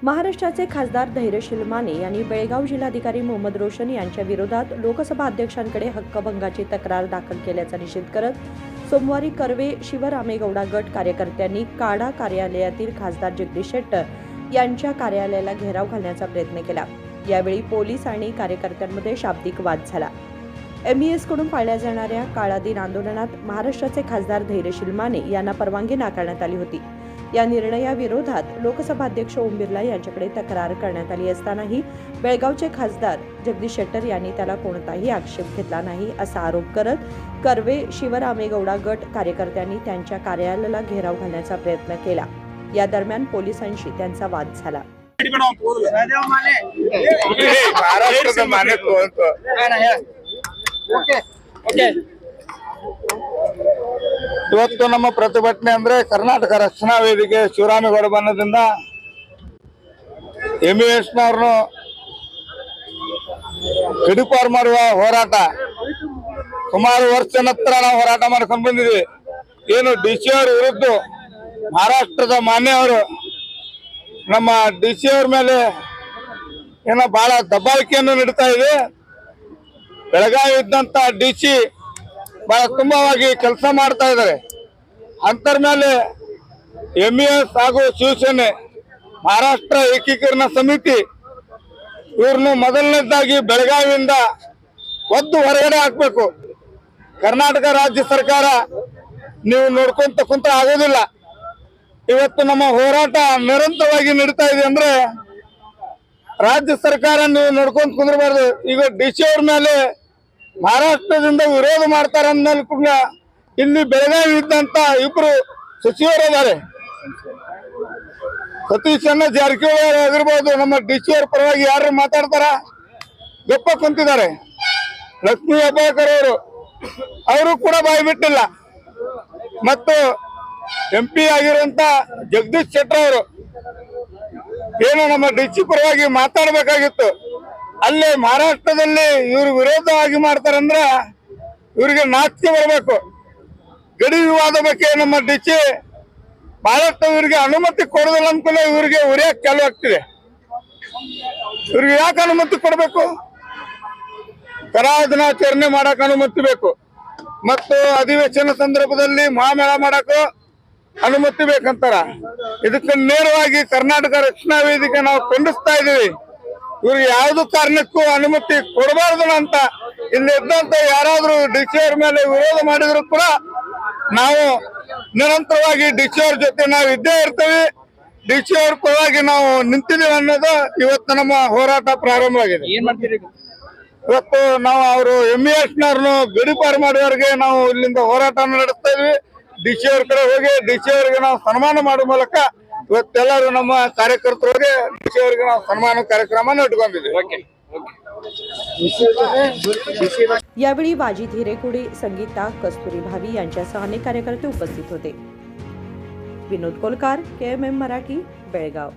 महाराष्ट्राचे खासदार धैर्यशील माने यांनी बेळगाव जिल्हाधिकारी मोहम्मद रोशन यांच्या विरोधात लोकसभा अध्यक्षांकडे हक्कभंगाची तक्रार दाखल केल्याचा निषेध करत सोमवारी कर्वे शिवरामेगौडा गट कार्यकर्त्यांनी काडा कार्यालयातील खासदार जगदीश शेट्टर यांच्या कार्यालयाला घेराव घालण्याचा प्रयत्न केला। यावेळी पोलीस आणि कार्यकर्त्यांमध्ये शाब्दिक वाद झाला। MES कडून पाळल्या जाणाऱ्या काळा दिन आंदोलनात महाराष्ट्राचे खासदार धैर्यशील माने यांना परवानगी नाकारण्यात आली होती। या निर्णयाविरोधात लोकसभा अध्यक्ष ओम बिर्ला यांच्याकडे तक्रार करण्यात आली असतानाही बेळगावचे खासदार जगदीश शेट्टर यांनी त्याला कोणताही आक्षेप घेतला नाही असा आरोप करत कर्वे शिवरामेगौडा गट कार्यकर्त्यांनी त्यांच्या कार्यालयाला घेराव घालण्याचा प्रयत्न केला। या दरम्यान पोलिसांशी त्यांचा वाद झाला। ಇವತ್ತು ನಮ್ಮ ಪ್ರತಿಭಟನೆ ಅಂದ್ರೆ ಕರ್ನಾಟಕ ರಕ್ಷಣಾ ವೇದಿಕೆ ಶಿವರಾಮೇಗೌಡ ಬನ್ನದಿಂದ MES ನವರನ್ನು ಗಡಿಪಾರು ಮಾಡುವ ಹೋರಾಟ ಸುಮಾರು ವರ್ಷ ನಂತರ ನಾವು ಹೋರಾಟ ಮಾಡ್ಕೊಂಡು ಬಂದಿದ್ದೀವಿ। ಏನು DC ಅವರ ವಿರುದ್ಧ ಮಹಾರಾಷ್ಟ್ರದ ಮಾನ್ಯ ಅವರು ನಮ್ಮ DC ಅವರ ಮೇಲೆ ಏನೋ ಬಹಳ ದಬ್ಬಾಳಿಕೆಯನ್ನು ನೀಡ್ತಾ ಇದೆ। ಬೆಳಗಾವಿ ಇದ್ದಂತ DC ಬಹಳ ತುಂಬವಾಗಿ ಕೆಲಸ ಮಾಡ್ತಾ ಇದ್ದಾರೆ। ಅಂತರ ಮೇಲೆ MES ಹಾಗೂ ಶಿವಸೇನೆ ಮಹಾರಾಷ್ಟ್ರ ಏಕೀಕರಣ ಸಮಿತಿ ಇವ್ರನ್ನು ಮೊದಲನೇದಾಗಿ ಬೆಳಗಾವಿಯಿಂದ ಒದ್ದು ಹೊರಗಡೆ ಹಾಕಬೇಕು। ಕರ್ನಾಟಕ ರಾಜ್ಯ ಸರ್ಕಾರ ನೀವು ನೋಡ್ಕೊಂತ ಕುಂತ ಆಗೋದಿಲ್ಲ। ಇವತ್ತು ನಮ್ಮ ಹೋರಾಟ ನಿರಂತರವಾಗಿ ನಡೀತಾ ಇದೆ ಅಂದ್ರೆ ರಾಜ್ಯ ಸರ್ಕಾರ ನೀವು ನೋಡ್ಕೊಂತ ಕುಂದ್ರಬಾರ್ದು। ಈಗ DC ಅವ್ರ ಮೇಲೆ ಮಹಾರಾಷ್ಟ್ರದಿಂದ ವಿರೋಧ ಮಾಡ್ತಾರೆ ಅಂದ್ಮೇಲೆ ಕೂಡ ಇಲ್ಲಿ ಬೆಳಗಾವಿ ಇದ್ದಂತ ಇಬ್ರು ಸಚಿವರಿದ್ದಾರೆ, ಸತೀಶಣ್ಣ ಜಾರಕಿಹೊಳಿ ಆಗಿರ್ಬೋದು, ನಮ್ಮ DC ಅವ್ರ ಪರವಾಗಿ ಯಾರು ಮಾತಾಡ್ತಾರ ಗಪ್ಪ ಕುಂತಿದ್ದಾರೆ। ಲಕ್ಷ್ಮೀ ಹೆಬ್ಬಾಳ್ಕರ್ ಅವರು ಕೂಡ ಬಾಯಿ ಬಿಟ್ಟಿಲ್ಲ। ಮತ್ತು MP ಆಗಿರುವಂತ ಜಗದೀಶ್ ಶೆಟ್ಟರ್ ಅವರು ಏನು ನಮ್ಮ DC ಪರವಾಗಿ ಮಾತಾಡ್ಬೇಕಾಗಿತ್ತು, ಅಲ್ಲೇ ಮಹಾರಾಷ್ಟ್ರದಲ್ಲಿ ಇವ್ರು ವಿರೋಧವಾಗಿ ಮಾಡ್ತಾರಂದ್ರ ಇವ್ರಿಗೆ ನಾಚಿಕೆ ಬರಬೇಕು। ಗಡಿ ವಿವಾದ ಬಗ್ಗೆ ನಮ್ಮ DC ಮಹಾರಾಷ್ಟ್ರ ಇವ್ರಿಗೆ ಅನುಮತಿ ಕೊಡೋದಿಲ್ಲ ಅಂದ್ಮೇಲೆ ಇವ್ರಿಗೆ ಉರಿಯಕ್ಕೆ ಚಾಲು ಆಗ್ತಿದೆ। ಇವ್ರಿಗೆ ಯಾಕೆ ಅನುಮತಿ ಕೊಡಬೇಕು? ಕರಾಳ ದಿನಾಚರಣೆ ಮಾಡಕ್ ಅನುಮತಿ ಬೇಕು, ಮತ್ತು ಅಧಿವೇಶನ ಸಂದರ್ಭದಲ್ಲಿ ಮಹಾಮೇಳ ಮಾಡಕ್ ಅನುಮತಿ ಬೇಕಂತಾರ। ಇದಕ್ಕೆ ನೇರವಾಗಿ ಕರ್ನಾಟಕ ರಕ್ಷಣಾ ವೇದಿಕೆ ನಾವು ಖಂಡಿಸ್ತಾ ಇದೀವಿ। ಇವ್ರಿಗೆ ಯಾವ್ದು ಕಾರಣಕ್ಕೂ ಅನುಮತಿ ಕೊಡಬಾರ್ದು ಅಂತ ಇಲ್ಲಿ ಇದ್ದಂತ ಯಾರಾದ್ರೂ DC ಅವ್ರ ಮೇಲೆ ವಿರೋಧ ಮಾಡಿದ್ರು ಕೂಡ ನಾವು ನಿರಂತರವಾಗಿ DC ಅವ್ರ ಜೊತೆ ನಾವು ಇದ್ದೇ ಇರ್ತೀವಿ। DC ಅವ್ರ ಪರವಾಗಿ ನಾವು ನಿಂತಿದ್ದೀವಿ ಅನ್ನೋದು ಇವತ್ತು ನಮ್ಮ ಹೋರಾಟ ಪ್ರಾರಂಭವಾಗಿದೆ। ಏನ್ ಮಾಡ್ತೀರಿ ಇವತ್ತು ನಾವು ಅವರು MES ನವರನ್ನು ಗಡಿಪಾರು ಮಾಡುವವರೆಗೆ ನಾವು ಇಲ್ಲಿಂದ ಹೋರಾಟ ನಡೆಸ್ತಾ ಇದ್ವಿ। DC ಅವ್ರ ಕಡೆ ಹೋಗಿ DC ಅವರಿಗೆ ನಾವು ಸನ್ಮಾನ ಮಾಡುವ ಮೂಲಕ ಇವತ್ತೆಲ್ಲರೂ ನಮ್ಮ ಕಾರ್ಯಕರ್ತರಿಗೆ DC ಅವರಿಗೆ ನಾವು ಸನ್ಮಾನ ಕಾರ್ಯಕ್ರಮ ಇಟ್ಕೊಂಡಿದ್ದೀವಿ। यावेळी वाजिद हिरेकुडे, संगीता कस्तुरी भावी यांच्यासह अनेक कार्यकर्ते उपस्थित होते। विनोद कोलकार, KMM मराठी, बेळगाव।